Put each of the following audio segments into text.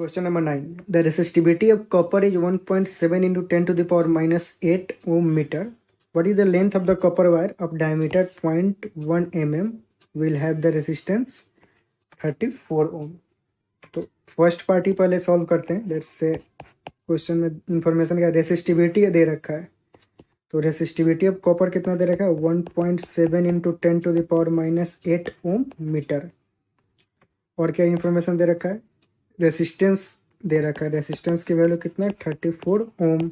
Question number 9. The resistivity of copper is 1.7 into 10 to the power minus 8 ohm meter. What is the length of the copper wire of diameter 0.1 mm will have the resistance 34 ohm. तो first party पहले solve करते हैं. Let's say question में information का resistivity दे रखा है. तो resistivity of copper कितना दे रखा है 1.7 into 10 to the power minus 8 ohm meter. और क्या इंफॉर्मेशन दे रखा है रेसिस्टेंस दे रखा है. रेसिस्टेंस की वैल्यू कितना 34 ओम.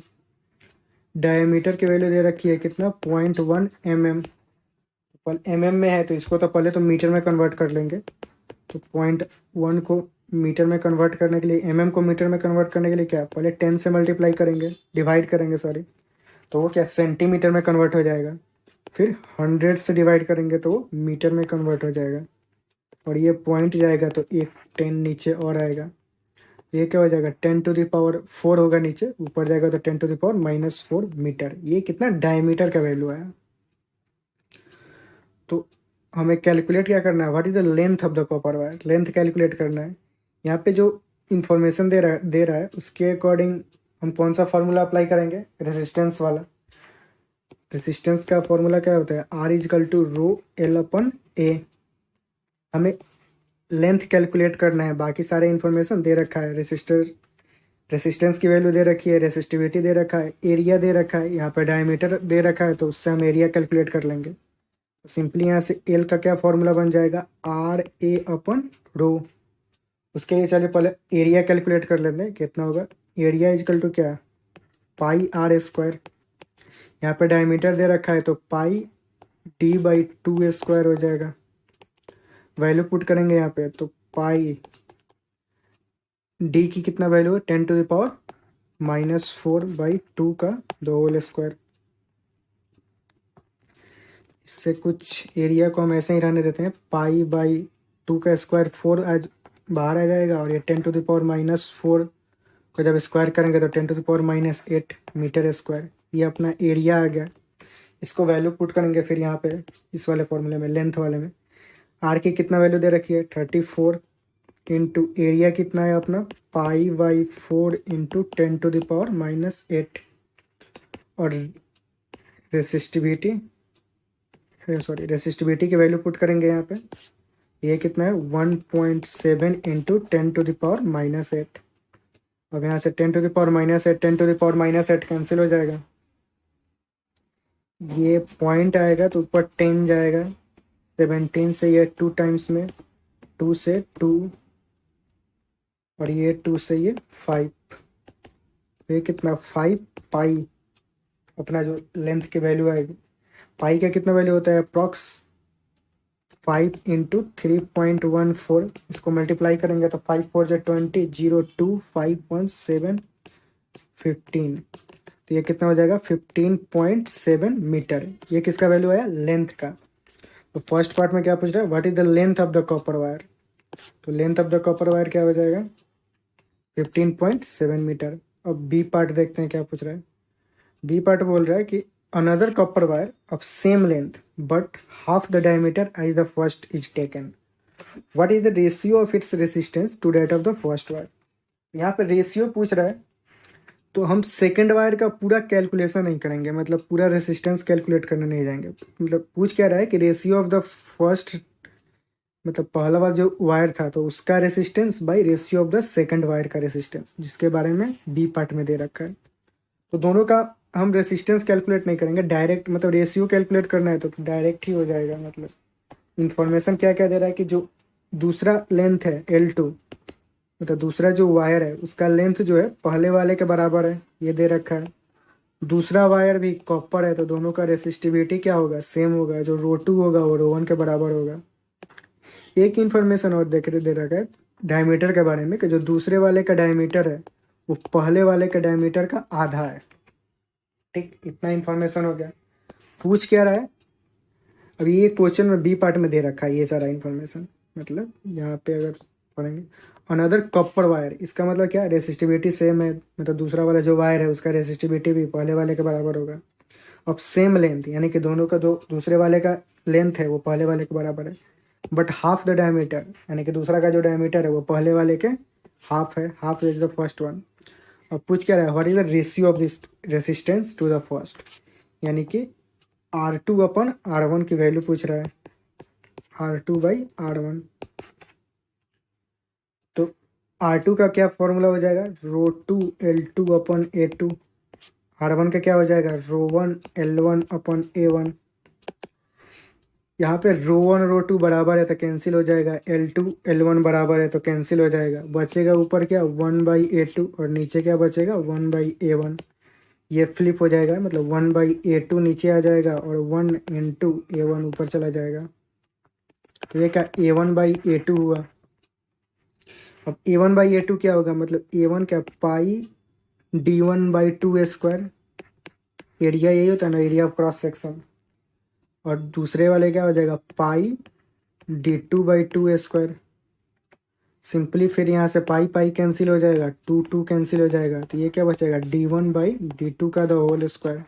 डायमीटर की वैल्यू दे रखी है कितना 0.1 mm. mm में है तो इसको तो पहले तो मीटर में कन्वर्ट कर लेंगे. तो 0.1 को मीटर में कन्वर्ट करने के लिए mm को मीटर में कन्वर्ट करने के लिए क्या पहले 10 से मल्टीप्लाई करेंगे डिवाइड करेंगे सॉरी. तो वो क्या सेंटीमीटर में कन्वर्ट हो जाएगा. फिर 100 से डिवाइड करेंगे तो वो मीटर में कन्वर्ट हो जाएगा. और ये पॉइंट जाएगा तो एक 10 नीचे और आएगा. ये क्या हो जाएगा 10 टू द पावर 4 होगा नीचे. ऊपर जाएगा तो 10 to the power minus 4 meter. ये कितना डायमीटर का वैल्यू आया. तो हमें कैलकुलेट क्या करना है what is the length of the copper wire. Length calculate करना है. यहाँ पे जो इंफॉर्मेशन दे रहा है उसके अकॉर्डिंग हम कौन सा फॉर्मूला अप्लाई करेंगे रेसिस्टेंस वाला. रेसिस्टेंस का फॉर्मूला क्या होता है R is equal to rho L upon A. हमें लेंथ कैलकुलेट करना है. बाकी सारे इन्फॉर्मेशन दे रखा है. रेसिस्टेंस की वैल्यू दे रखी है. रेसिस्टिविटी दे रखा है. एरिया दे रखा है. यहाँ पे डायमीटर दे रखा है तो उससे हम एरिया कैलकुलेट कर लेंगे. तो सिंपली यहाँ से L का क्या फॉर्मूला बन जाएगा RA अपन रो. उसके लिए चलिए पहले एरिया कैलकुलेट कर लेते हैं कितना होगा. एरिया इजकल टू क्या पाई R स्क्वायर. यहाँ पे डायमीटर दे रखा है तो पाई D/2 हो जाएगा. वैल्यू पुट करेंगे यहाँ पे तो पाई डी की कितना वैल्यू है 10 टू द पावर माइनस 4/2 का 2 होल स्क्वायर. इससे कुछ एरिया को हम ऐसे ही रहने देते हैं. पाई/2 का स्क्वायर 4 आज बाहर आ जाएगा. और ये 10 टू द पावर माइनस 4 को जब स्क्वायर करेंगे तो 10 to the power minus 8 meter square. ये अपना एरिया आ गया. इसको वैल्यू पुट करेंगे फिर यहाँ पे इस वाले फॉर्मूले में लेंथ वाले में. आर की कितना वैल्यू दे रखी है 34 इंटू एरिया कितना है अपना pi into 10 to the power minus 8. और रेसिस्टिविटी की वैल्यू पुट करेंगे यहाँ पे. ये कितना है 1.7 into 10 to the power minus 8. अब यहाँ से 10 to the power minus 8 10 to the power minus 8 cancel हो जाएगा. ये पॉइंट आएगा तो ऊपर 10 जाएगा. 17 से ये 2 टाइम्स में 2 से 2 और ये 2 से ये 5. ये कितना 5 पाई अपना जो लेंथ की वैल्यू आएगी. पाई का कितना वैल्यू होता है अप्रॉक्स 5 इंटू 3.14. इसको मल्टीप्लाई करेंगे तो 5 4 जो 20 0 2 5 1 7 15. तो ये कितना हो जाएगा 15.7 मीटर. ये किसका वैल्यू आया लेंथ का. तो फर्स्ट पार्ट में क्या पूछ रहा है what is the length of the copper wire. तो length of the copper wire क्या हो जाएगा 15.7 मीटर. अब बी पार्ट देखते हैं क्या पूछ रहा है. बी पार्ट बोल रहा है कि another copper wire of same length but half the diameter as the first is taken. What is the ratio of its resistance to that of the first wire. यहाँ पे रेशियो पूछ रहा है तो हम सेकेंड वायर का पूरा calculation नहीं करेंगे. मतलब पूरा रेसिस्टेंस कैलकुलेट करने नहीं जाएंगे. मतलब पूछ क्या रहा है कि रेशियो ऑफ द फर्स्ट मतलब पहला वाला जो वायर था तो उसका resistance by ratio of the second wire का रेसिस्टेंस जिसके बारे में बी पार्ट में दे रखा है. तो दोनों का हम रेसिस्टेंस कैलकुलेट नहीं करेंगे डायरेक्ट. मतलब रेशियो कैलकुलेट करना है तो डायरेक्ट ही हो जाएगा. मतलब इंफॉर्मेशन क्या क्या दे रहा है कि जो दूसरा लेंथ है L2 मतलब दूसरा जो वायर है उसका लेंथ जो है पहले वाले के बराबर है. ये दे रखा है. दूसरा वायर भी कॉपर है तो दोनों का रेसिस्टिविटी क्या होगा सेम होगा. जो रो2 होगा वो रो1 के बराबर होगा. एक इन्फॉर्मेशन और दे रखा है डायमीटर के बारे में कि जो दूसरे वाले का डायमीटर है वो पहले वाले के डायमीटर का आधा है. ठीक इतना इन्फॉर्मेशन हो गया. पूछ क्या रहा है अभी ये क्वेश्चन में बी पार्ट में दे रखा है ये सारा इन्फॉर्मेशन. मतलब यहाँ पे अगर पढ़ेंगे अनदर कॉपर वायर इसका मतलब क्या रेसिस्टिविटी सेम है. मतलब दूसरा वाला जो वायर है उसका रेसिस्टिविटी भी पहले वाले के बराबर होगा. अब सेम लेंथ यानी कि दोनों का जो दूसरे वाले का लेंथ है वो पहले वाले के बराबर है. बट हाफ द डायमीटर यानी कि दूसरा का जो डायमीटर है वो पहले वाले के हाफ है, half is the first one. अब पूछ क्या रहा है, what is the ratio of this resistance to the first, यानी कि R2/R1 की वैल्यू पूछ रहा है, R2/R1। तो R2 का क्या फॉर्मूला हो जाएगा, ρ2L2/A2। R1 का क्या हो जाएगा, ρ1L1/A1। यहाँ पे ρ1 ρ2 बराबर है तो कैंसिल हो जाएगा, L2 L1 बराबर है तो कैंसिल हो जाएगा, बचेगा ऊपर क्या 1/A2 और नीचे क्या बचेगा 1/A1। ये फ्लिप हो जाएगा, मतलब 1/A2 नीचे आ जाएगा और 1 × A1 ऊपर चला जाएगा। तो ये क्या A1/A2 हुआ। अब A1/A2 क्या होगा, मतलब A1 क्या पाई D1/2 A²। एरिया यही होता है ना, एरिया ऑफ क्रॉस सेक्शन। और दूसरे वाले क्या हो जाएगा पाई D2/2 A²। सिंपली फिर यहाँ से पाई पाई कैंसिल हो जाएगा, 2 कैंसिल हो जाएगा, तो ये क्या बचेगा D1/D2 का द होल स्क्वायर।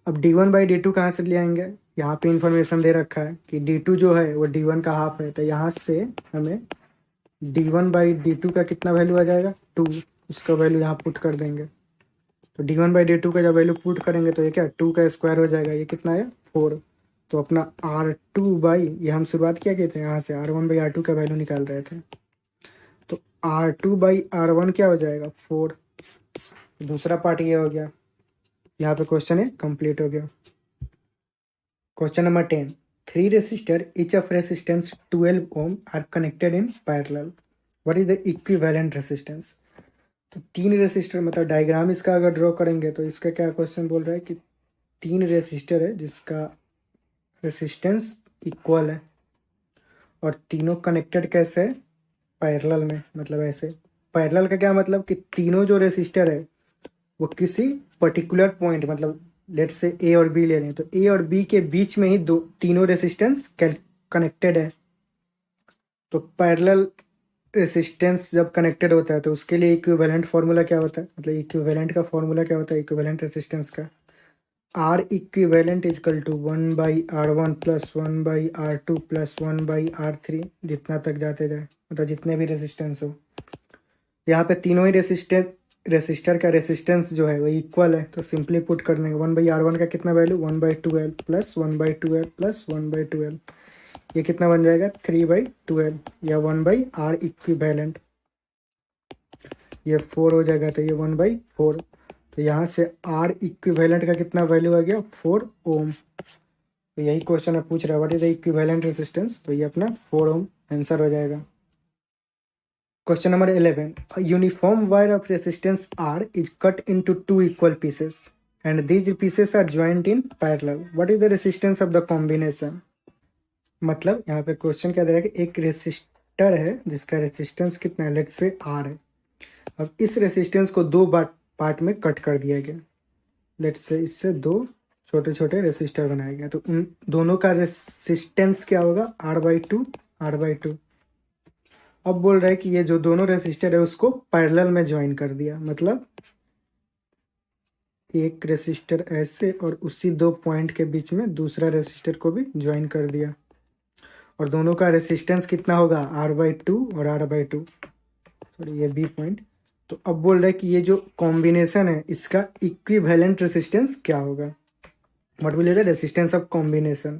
अब D1/D2 कहाँ से ले आएंगे, यहाँ पे इंफॉर्मेशन दे रखा है कि D2 जो है वो D1 का हाफ है, तो यहाँ से हमें D1/D2 का कितना वैल्यू आ जाएगा 2, उसका वैल्यू यहाँ पुट कर देंगे। तो D1/D2 का जब वैल्यू पुट करेंगे तो ये क्या 2 का स्क्वायर हो जाएगा, ये कितना है 4। तो अपना ये हम शुरुआत क्या कहते हैं, यहाँ से R1/R2 का वैल्यू निकाल रहे थे, तो R2/R1 क्या हो जाएगा 4। दूसरा पार्ट ये हो गया, यहाँ पे क्वेश्चन है कंप्लीट हो गया। Question number 10, 3 resistor each of resistance 12 ohm are connected in parallel, what is the equivalent resistance। तो 3 रेसिस्टर, मतलब डायग्राम इसका अगर ड्रॉ करेंगे तो इसका क्या क्वेश्चन बोल रहा है कि 3 रेसिस्टर है जिसका रेसिस्टेंस इक्वल है और तीनों कनेक्टेड कैसे है, पैरेलल में, मतलब ऐसे। पैरेलल का क्या मतलब कि तीनों जो रेसिस्टर है वो किसी पर्टिकुलर पॉइंट, मतलब लेट से ए और बी ले लें, तो ए और बी के बीच में ही तीनों रेसिस्टेंस कनेक्टेड है। तो पैरेलल रेसिस्टेंस जब कनेक्टेड होता है तो उसके लिए इक्विवेलेंट फार्मूला क्या होता है, मतलब इक्विवेलेंट का फार्मूला क्या होता है इक्विवेलेंट रेसिस्टेंस का, R equivalent is equal to 1/R1 + 1/R2 + 1/R3, जितना तक जाते जाए, मतलब जितने भी रेसिस्टेंस हो। यहाँ पे तीनों ही रेसिस्टर का रेसिस्टेंस जो है वो इक्वल है, तो सिंपली पुट कर देंगे 1/R1 का कितना वैल्यू 1/2L + 1/2L + 1/2L, ये कितना बन जाएगा 3/12 या 1/R इक्विवेलेंट, ये 4 हो जाएगा, तो ये 1/4। तो यहाँ से R इक्विवेलेंट का कितना वैल्यू आ गया 4 ओम। तो यही क्वेश्चन है पूछ रहा है what is the equivalent resistance, तो ये अपना 4 ओम आंसर हो जाएगा। Question number 11, a uniform wire of resistance R is cut into 2 equal pieces and these pieces are joined in parallel, what is the resistance of the combination। मतलब यहाँ पे question क्या दे रहा है कि एक रेसिस्टर है जिसका रेसिस्टेंस कितना है, लेट से R है। अब इस रेसिस्टेंस को दो पार्ट में कट कर दिया गया, लेट से इससे दो छोटे छोटे रेसिस्टर बनाए गए, तो उन दोनों का रेसिस्टेंस क्या होगा R/2 R/2। अब बोल रहा है कि ये जो दोनों रेसिस्टर है उसको पैरेलल में ज्वाइन कर दिया, मतलब एक रेसिस्टर ऐसे और उसी दो पॉइंट के बीच में दूसरा रेसिस्टर को भी ज्वाइन कर दिया, और दोनों का रेसिस्टेंस कितना होगा R/2 और R/2, सॉरी ये बी पॉइंट। तो अब बोल रहा है कि ये जो कॉम्बिनेशन है इसका इक्विवेलेंट रेसिस्टेंस क्या होगा, what will be the resistance of combination.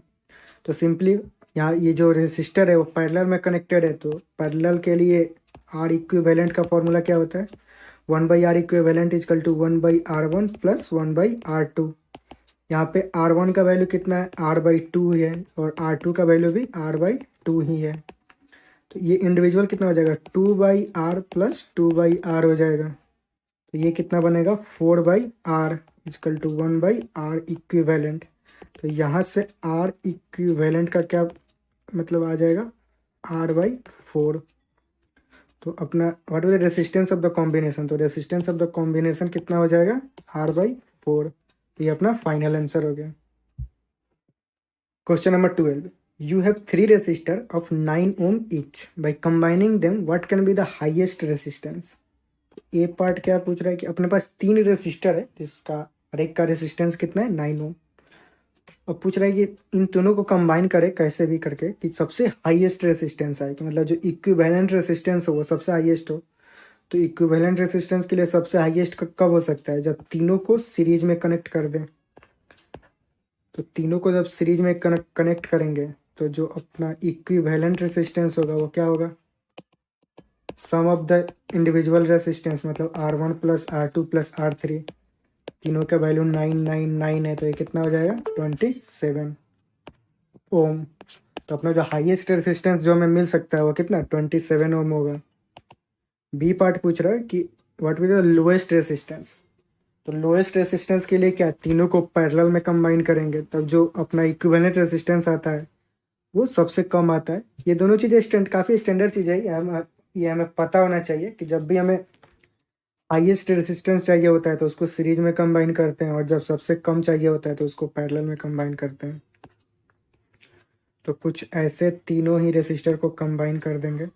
तो सिंपली यहाँ ये जो रेसिस्टर है वो पैरेलल में कनेक्टेड है, तो पैरेलल के लिए R इक्विवेलेंट का फॉर्मूला क्या होता है 1/R equivalent is equal to 1/R1 + 1/R2। यहाँ पे R1 का वैल्यू कितना है R/2 है और R2 का वैल्यू भी R/2 ही है, तो ये इंडिविजुअल कितना हो जाएगा 2/R + 2/R हो जाएगा, तो ये कितना बनेगा 4/R is equal to 1/R equivalent. तो यहाँ से R इक्विवेलेंट का क्या मतलब आ जाएगा R/4। तो अपना what is the resistance of the combination, तो रेसिस्टेंस ऑफ द कॉम्बिनेशन कितना हो जाएगा R/4, ये अपना फाइनल आंसर हो गया। Question number 12, you have 3 resistor of 9 ohm each, by combining them what can be the highest resistance। A part क्या पूछ रहा है कि अपने पास 3 रेसिस्टर है जिसका हर एक का रेसिस्टेंस कितना है 9 ओम, अब पूछ रहा है कि इन दोनों को कंबाइन करे कैसे भी करके कि सबसे हाईएस्ट रेसिस्टेंस आए, कि मतलब जो इक्विवेलेंट रेसिस्टेंस हो वो सबसे हाईएस्ट हो। तो इक्विवेलेंट रेसिस्टेंस के लिए सबसे हाईएस्ट कब हो सकता है, जब तीनों को सीरीज में कनेक्ट कर दें। तो तीनों को जब सीरीज में कनेक्ट करेंगे तो जो अपना इक्विवेलेंट रेसिस्टेंस होगा वो क्या होगा, सम ऑफ द इंडिविजुअल रेसिस्टेंस, मतलब R1 plus R2 plus R3, तीनों का वैल्यू 999 है, तो ये कितना हो जाएगा 27 ओम। तो अपना जो हाईएस्ट रेसिस्टेंस जो हमें मिल सकता है वो कितना 27 ओम होगा। बी पार्ट पूछ रहा है कि what will the lowest resistance. तो लोएस्ट रेसिस्टेंस के लिए क्या, तीनों को पैरेलल में कंबाइन करेंगे तब जो अपना इक्विवेलेंट रेसिस्टेंस आता है वो सबसे कम आता है। ये दोनों चीज़ें काफ़ी स्टैंडर्ड चीज़ है, ये हमें पता होना चाहिए कि जब भी हमें हाईएस्ट रेसिस्टेंस चाहिए होता है तो उसको सीरीज में कंबाइन करते हैं, और जब सबसे कम चाहिए होता है तो उसको पैरेलल में कंबाइन करते हैं। तो कुछ ऐसे तीनों ही रेसिस्टर को कंबाइन कर देंगे,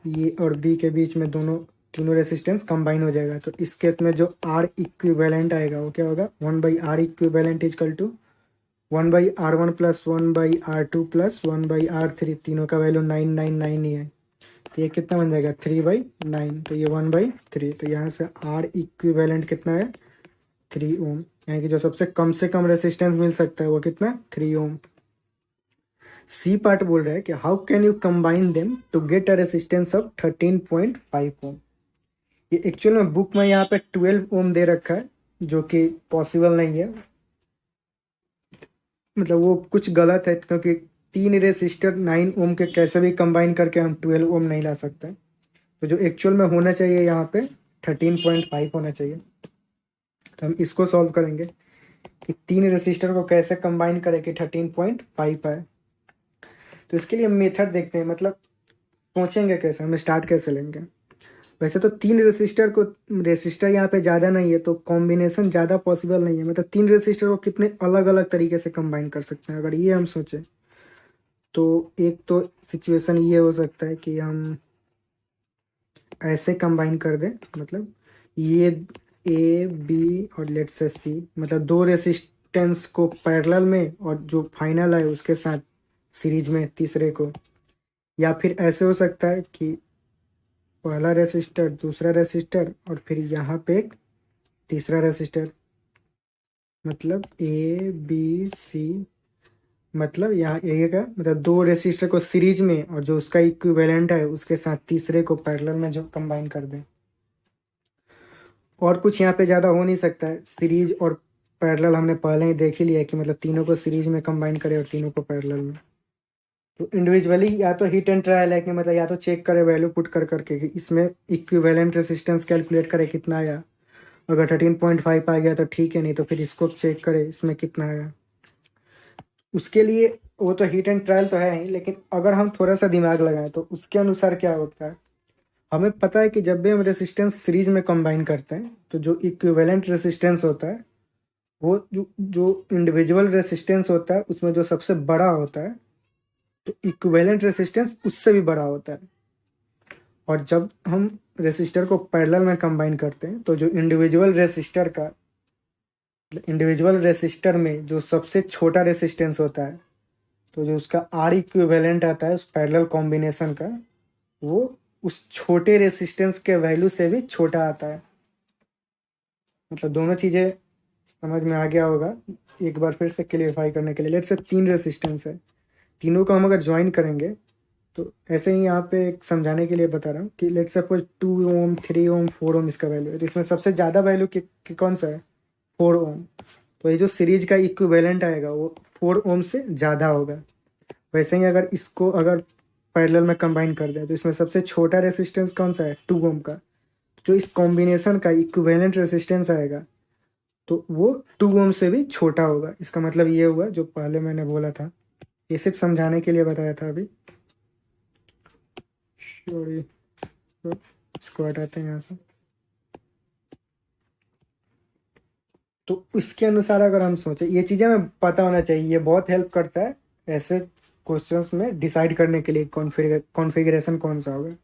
ये और बी के बीच में तीनों रेसिस्टेंस कंबाइन हो जाएगा। तो इस केस में जो आर इक्विवेलेंट आएगा वो क्या होगा, 1/R equivalent is equal to 1/R1 plus 1/R2 plus 1/R3, तीनों का वैल्यू 999 ही है। तो ये कितना बन जाएगा 3/9, तो ये 1/3। तो यहाँ से R इक्विवेलेंट कितना है 3 ओम, यानी कि जो सबसे कम रेसिस्टेंस मिल सकता है वो कितना 3 ओम। सी पार्ट बोल रहा है कि how can you combine them to get a resistance of 13.5 ohm. ये एक्चुअल में बुक में यहाँ पे 12 ओम दे रखा है जो कि पॉसिबल नहीं है, मतलब वो कुछ गलत है, क्योंकि 3 रेसिस्टर 9 ओम के कैसे भी कंबाइन करके हम 12 ओम नहीं ला सकते। तो जो एक्चुअल में होना चाहिए यहाँ पे 13.5 होना चाहिए। तो हम इसको सॉल्व करेंगे कि 3 रेसिस्टर को कैसे कंबाइन करें कि 13.5 आए। तो इसके लिए हम मेथड देखते हैं, मतलब सोचेंगे कैसे, हम स्टार्ट कैसे लेंगे। वैसे तो 3 रेसिस्टर यहाँ पे ज़्यादा नहीं है तो कॉम्बिनेशन ज़्यादा पॉसिबल नहीं है, मतलब 3 रेसिस्टर को कितने अलग अलग तरीके से कंबाइन कर सकते हैं अगर ये हम सोचें। तो एक तो सिचुएशन ये हो सकता है कि हम ऐसे कंबाइन कर दें, मतलब ये ए बी और लेट्स से सी, मतलब 2 रेसिस्टेंस को पैरेलल में और जो फाइनल है उसके साथ सीरीज में तीसरे को। या फिर ऐसे हो सकता है कि पहला रेसिस्टर दूसरा रेसिस्टर और फिर यहाँ पे एक तीसरा रेसिस्टर, मतलब ए बी सी, मतलब यहाँ ए का मतलब 2 रेसिस्टर को सीरीज में और जो उसका इक्विवेलेंट है उसके साथ तीसरे को पैरेलल में जो कंबाइन कर दें। और कुछ यहाँ पे ज़्यादा हो नहीं सकता है, सीरीज और पैरेलल हमने पहले ही देख ही लिया कि मतलब तीनों को सीरीज में कंबाइन करें और तीनों को पैरेलल में। तो इंडिविजुअली या तो हिट एंड ट्रायल है कि मतलब या तो चेक करे वैल्यू पुट कर करके कि इसमें इक्विवेलेंट रेसिस्टेंस कैलकुलेट करे कितना आया, अगर 13.5 आ गया तो ठीक है, नहीं तो फिर इसको चेक करे इसमें कितना आया। उसके लिए वो तो हिट एंड ट्रायल तो है ही, लेकिन अगर हम थोड़ा सा दिमाग लगाएं तो उसके अनुसार क्या होता है, हमें पता है कि जब भी हम रेसिस्टेंस सीरीज में कंबाइन करते हैं तो जो इक्विवेलेंट रेसिस्टेंस होता है वो जो इंडिविजुअल रेसिस्टेंस होता है उसमें जो सबसे बड़ा होता है तो इक्विवेलेंट रेसिस्टेंस उससे भी बड़ा होता है। और जब हम रेसिस्टर को पैरेलल में कंबाइन करते हैं तो जो इंडिविजुअल रेसिस्टर में जो सबसे छोटा रेसिस्टेंस होता है तो जो उसका आर इक्विवेलेंट आता है उस पैरेलल कॉम्बिनेशन का, वो उस छोटे रेसिस्टेंस के वैल्यू से भी छोटा आता है। मतलब दोनों चीज़ें समझ में आ गया होगा। एक बार फिर से क्लियरफाई करने के लिए, लेट्स से 3 रेसिस्टेंस है, तीनों को हम अगर ज्वाइन करेंगे तो ऐसे ही यहाँ पे एक समझाने के लिए बता रहा हूँ कि लेट्स सपोज 2 ओम 3 ओम 4 ओम इसका वैल्यू है, तो इसमें सबसे ज़्यादा वैल्यू कौन सा है 4 ओम। तो ये जो सीरीज का इक्विवेलेंट आएगा वो 4 ओम से ज़्यादा होगा। वैसे ही अगर इसको अगर पैरेलल में कंबाइन कर दें तो इसमें सबसे छोटा रेसिस्टेंस कौन सा है 2 ओम का, जो इस कॉम्बिनेशन का इक्विवेलेंट रेसिस्टेंस आएगा तो वो 2 ओम से भी छोटा होगा। इसका मतलब ये हुआ जो पहले मैंने बोला था, ये सिर्फ समझाने के लिए बताया था अभी। सॉरी, तो इसको हटाते हैं यहाँ से। तो इसके अनुसार अगर हम सोचें, ये चीज़ें हमें पता होना चाहिए, ये बहुत हेल्प करता है ऐसे क्वेश्चंस में डिसाइड करने के लिए कॉन्फ़िगरेशन कौन सा होगा।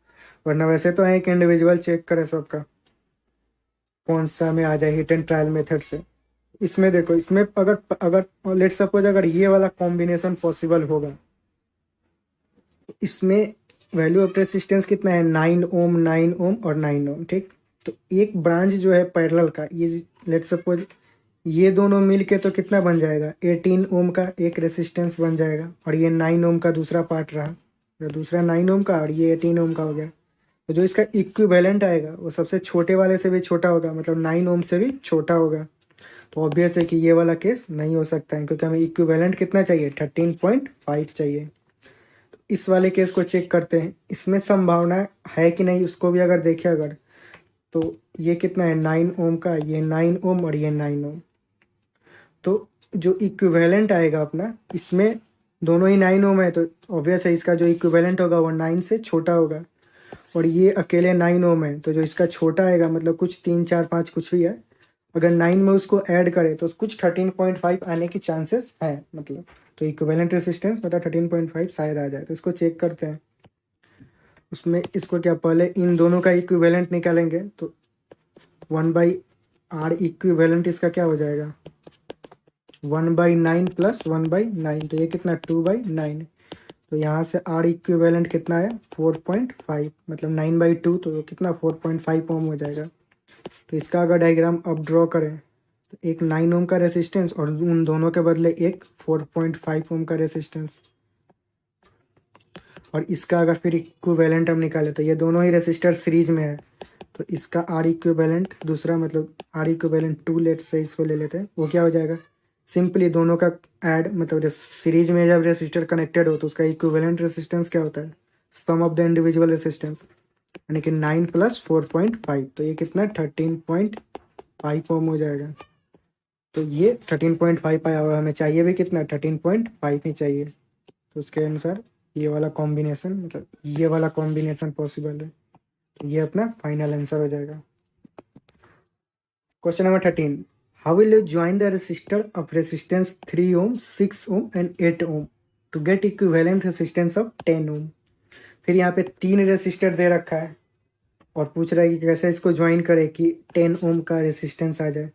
वरना वैसे तो है कि इंडिविजुअल चेक करे सबका कौन सा में आ जाए हिट एंड ट्रायल मेथड से, इसमें देखो, इसमें अगर अगर लेट सपोज अगर ये वाला कॉम्बिनेशन पॉसिबल होगा, इसमें वैल्यू ऑफ रेसिस्टेंस कितना है, 9 ओम, 9 ओम और 9 ओम, ठीक। तो एक ब्रांच जो है पैरेलल का, ये लेट सपोज ये दोनों मिल के तो कितना बन जाएगा, 18 ओम का एक रेसिस्टेंस बन जाएगा, और ये 9 ओम का दूसरा पार्ट रहा, तो दूसरा 9 ओम का और ये 18 ओम का हो गया। तो जो इसका इक्विवेलेंट आएगा वो सबसे छोटे वाले से भी छोटा होगा, मतलब 9 ओम से भी छोटा होगा। तो ऑब्वियस है कि ये वाला केस नहीं हो सकता है, क्योंकि हमें इक्विवेलेंट कितना चाहिए, 13.5 चाहिए। इस वाले केस को चेक करते हैं, इसमें संभावना है कि नहीं उसको भी अगर देखें अगर, तो ये कितना है, 9 ओम का, ये 9 ओम और ये 9 ओम। तो जो इक्विवेलेंट आएगा अपना, इसमें दोनों ही 9 ओम है, तो ऑब्वियस है इसका जो इक्विवेलेंट होगा वो 9 से छोटा होगा। और ये अकेले 9 ओम है, तो जो इसका छोटा आएगा, मतलब कुछ 3 4 5 कुछ भी है, अगर 9 में उसको ऐड करें तो कुछ 13.5 आने की चांसेस है, मतलब। तो इक्विवेलेंट रेसिस्टेंस मतलब 13.5 शायद आ जाए, तो इसको चेक करते हैं। उसमें इसको क्या, पहले इन दोनों का इक्विवेलेंट निकालेंगे, तो 1/r इक्विवेलेंट इसका क्या हो जाएगा, 1/9 प्लस 1/9, तो ये कितना, 2/9। तो यहाँ से r इक्विवेलेंट कितना है, 4.5, मतलब 9/2, तो कितना 4.5 ओम हो जाएगा। तो इसका अगर डायग्राम अब ड्रॉ करें, तो एक 9 ओम का रेसिस्टेंस और उन दोनों के बदले एक 4.5 ओम का रेसिस्टेंस, और इसका अगर फिर इक्विवेलेंट हम निकाले, तो ये दोनों ही रेसिस्टर सीरीज में है, तो इसका आर इक्विवेलेंट दूसरा, मतलब आर इक्विवेलेंट 2 लेट से इसको ले लेते हैं, वो क्या हो जाएगा, सिंपली दोनों का ऐड, मतलब सीरीज में जब रेसिस्टर कनेक्टेड हो तो उसका इक्विवेलेंट रेसिस्टेंस क्या होता है, सम ऑफ द इंडिविजुअल रेसिस्टेंस, यानी कि 9 प्लस 4.5, तो ये कितना 13.5 ओम हो जाएगा। तो ये 13.5 आया हुआ, हमें चाहिए भी कितना, 13.5 ही चाहिए। तो उसके अनुसार ये वाला कॉम्बिनेशन, मतलब ये वाला कॉम्बिनेशन पॉसिबल है, तो ये अपना फाइनल आंसर हो जाएगा। Question number 13, how will you join the resistor of resistance 3 ohm, 6 ohm and 8 ohm to get equivalent resistance of 10 ohm. फिर यहाँ पे 3 रेसिस्टर दे रखा है और पूछ रहा है कि कैसे इसको ज्वाइन करें कि 10 ओम का रेसिस्टेंस आ जाए।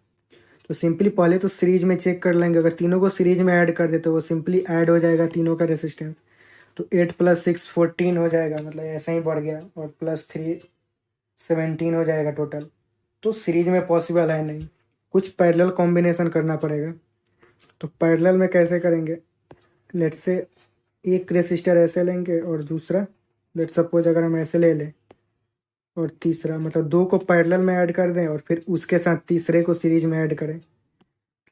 तो सिंपली पहले तो सीरीज में चेक कर लेंगे, अगर तीनों को सीरीज में ऐड कर दे तो वो सिंपली ऐड हो जाएगा तीनों का रेसिस्टेंस, तो 8 + 6 14 हो जाएगा, मतलब ऐसा ही बढ़ गया, और +3 17 हो जाएगा टोटल। तो सीरीज में पॉसिबल है नहीं, कुछ पैरेलल कॉम्बिनेशन करना पड़ेगा। तो पैरेलल में कैसे करेंगे, लेट से एक रेसिस्टर ऐसे लेंगे और दूसरा, लेट सपोज अगर हम ऐसे ले लें, और तीसरा, मतलब 2 को पैरेलल में ऐड कर दें और फिर उसके साथ तीसरे को सीरीज में ऐड करें।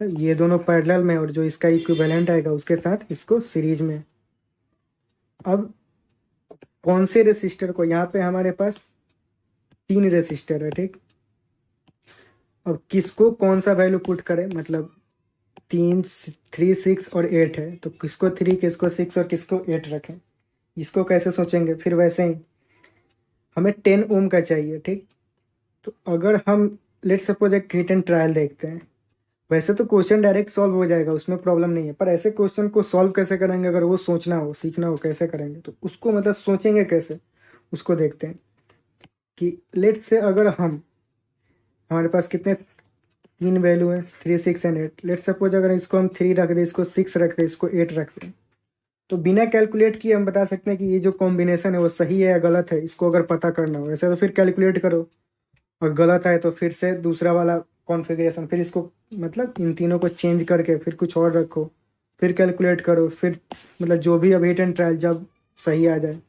ये दोनों पैरेलल में, और जो इसका इक्विवेलेंट आएगा उसके साथ इसको सीरीज में। अब कौन से रेसिस्टर को, यहाँ पे हमारे पास 3 रेसिस्टर है, ठीक। अब किसको कौन सा वैल्यू पुट करें, मतलब 3 3 6 और 8 है, तो किसको 3, किसको 6 और किसको 8 रखें, इसको कैसे सोचेंगे। फिर वैसे ही हमें 10 ओम का चाहिए, ठीक। तो अगर हम लेट सपोज एक हिट एंड ट्रायल देखते हैं, वैसे तो क्वेश्चन डायरेक्ट सॉल्व हो जाएगा, उसमें प्रॉब्लम नहीं है, पर ऐसे क्वेश्चन को सॉल्व कैसे करेंगे, अगर वो सोचना हो, सीखना हो कैसे करेंगे, तो उसको मतलब सोचेंगे कैसे, उसको देखते हैं। कि लेट से अगर हम, हमारे पास कितने 3 वैल्यू है, 3 6 एंड 8, लेट सपोज अगर इसको हम 3 रख दें, इसको 6 रख दें, इसको 8 रख दें, तो बिना कैलकुलेट किए हम बता सकते हैं कि ये जो कॉम्बिनेशन है वो सही है या गलत है, इसको अगर पता करना हो। ऐसे तो फिर कैलकुलेट करो, और गलत है तो फिर से दूसरा वाला कॉन्फ़िगरेशन, फिर इसको मतलब इन तीनों को चेंज करके फिर कुछ और रखो, फिर कैलकुलेट करो, फिर मतलब जो भी अब हिट एंड ट्रायल जब सही आ जाए।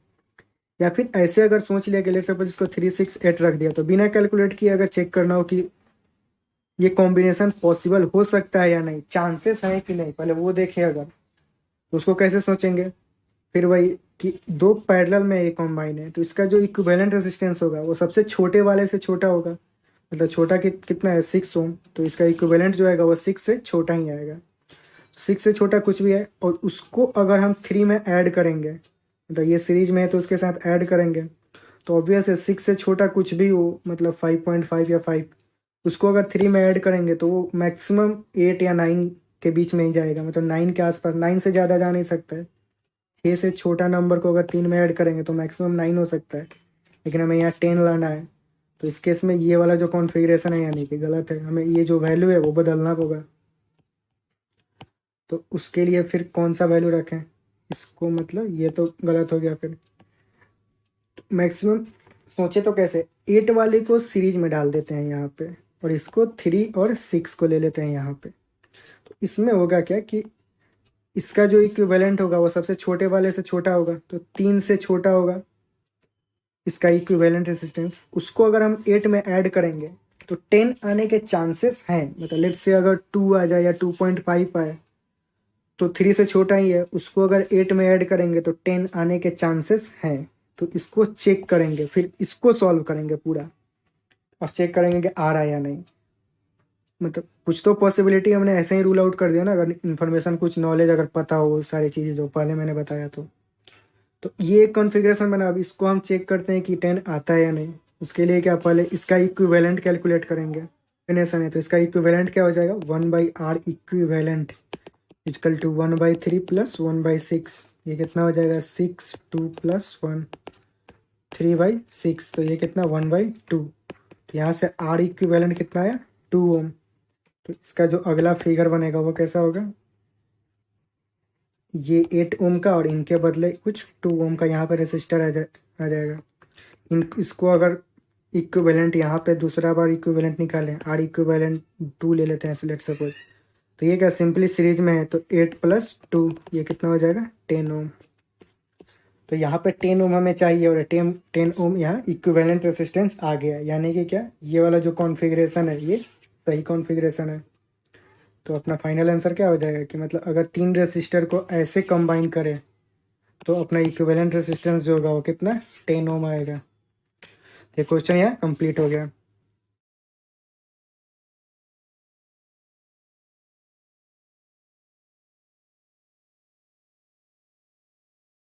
या फिर ऐसे अगर सोच लिया कि लेट सपोज इसको 3 6 8 रख दिया, तो बिना कैलकुलेट किए अगर चेक करना हो कि ये कॉम्बिनेशन पॉसिबल हो सकता है या नहीं, चांसेस हैं कि नहीं, पहले वो देखें अगर, तो उसको कैसे सोचेंगे। फिर वही कि 2 पैरेलल में ये कॉम्बाइन है, तो इसका जो इक्विवेलेंट रेजिस्टेंस होगा वो सबसे छोटे वाले से छोटा होगा, मतलब छोटा कितना है, 6 ओम, तो इसका इक्विवेलेंट जो आएगा वो 6 से छोटा ही आएगा। 6 से छोटा कुछ भी है, और उसको अगर हम 3 में ऐड करेंगे, मतलब ये सीरीज में है तो उसके साथ ऐड करेंगे, तो ऑब्वियस है 6 से छोटा कुछ भी हो, मतलब 5.5 या 5, उसको अगर 3 में ऐड करेंगे तो वो मैक्सिमम 8 या 9 के बीच में ही जाएगा, मतलब 9 के आसपास, 9 से ज़्यादा जा नहीं सकता है। 6 से छोटा नंबर को अगर 3 में ऐड करेंगे तो मैक्सिमम 9 हो सकता है, लेकिन हमें यहाँ 10 लाना है। तो इस केस में ये वाला जो कॉन्फ़िगरेशन है यानी कि गलत है, हमें ये जो वैल्यू है वो बदलना होगा। तो उसके लिए फिर कौन सा वैल्यू रखें इसको, मतलब ये तो गलत हो गया। फिर मैक्सिमम सोचे तो कैसे, 8 वाले को सीरीज में डाल देते हैं यहाँ पे, और इसको 3 और 6 को ले लेते हैं यहाँ पे। तो इसमें होगा क्या कि इसका जो इक्विवेलेंट होगा वो सबसे छोटे वाले से छोटा होगा, तो 3 से छोटा होगा इसका इक्विवेलेंट रेसिस्टेंस। उसको अगर हम 8 में ऐड करेंगे तो 10 आने के चांसेस हैं। मतलब लेट्स से अगर 2 आ जाए या 2.5 आए तो 3 से छोटा ही है, उसको अगर 8 में ऐड करेंगे तो 10 आने के चांसेस हैं। तो इसको चेक करेंगे, फिर इसको सॉल्व करेंगे पूरा, और चेक करेंगे कि आ रहा है या नहीं। मतलब कुछ तो पॉसिबिलिटी हमने ऐसे ही रूल आउट कर दिया ना, अगर इन्फॉर्मेशन कुछ नॉलेज अगर पता हो सारी चीज़ें जो पहले मैंने बताया। तो ये एक कॉन्फ़िगरेशन बना। अब इसको हम चेक करते हैं कि 10 आता है या नहीं। उसके लिए क्या, पहले इसका इक्विवेलेंट कैलकुलेट करेंगे। कॉम्बिनेशन है तो इसका इक्विवेलेंट क्या हो जाएगा, 1/r equivalent equal to 1/3 plus 1/6। ये कितना हो जाएगा, 6, 2 प्लस 1, 3/6। तो ये कितना, 1/2। तो यहाँ से r इक्विवेलेंट कितना आया, 2 ओम। तो इसका जो अगला फिगर बनेगा वो कैसा होगा, ये 8 ओम का और इनके बदले कुछ 2 ओम का यहाँ पे रेसिस्टर आ जाएगा। इसको अगर इक्विवेलेंट यहाँ पे दूसरा बार इक्विवेलेंट निकालें, आर इक्विवेलेंट 2 ले लेते हैं लेट्स सपोज। तो ये क्या सिंपली सीरीज में है, तो 8 + 2 ये कितना हो जाएगा, 10 ओम। तो यहाँ पे 10 ओम हमें चाहिए, और 10 ओम यहाँ इक्विवेलेंट रेसिस्टेंस आ गया। यानी कि क्या, ये वाला जो कॉन्फ़िगरेशन है ये सही कॉन्फ़िगरेशन है। तो अपना फाइनल आंसर क्या हो जाएगा कि मतलब अगर 3 रेसिस्टर को ऐसे कंबाइन करें तो अपना इक्विवेलेंट रेसिस्टेंस जो होगा वो कितना, 10 ओम आएगा। ये क्वेश्चन यहाँ कंप्लीट हो गया।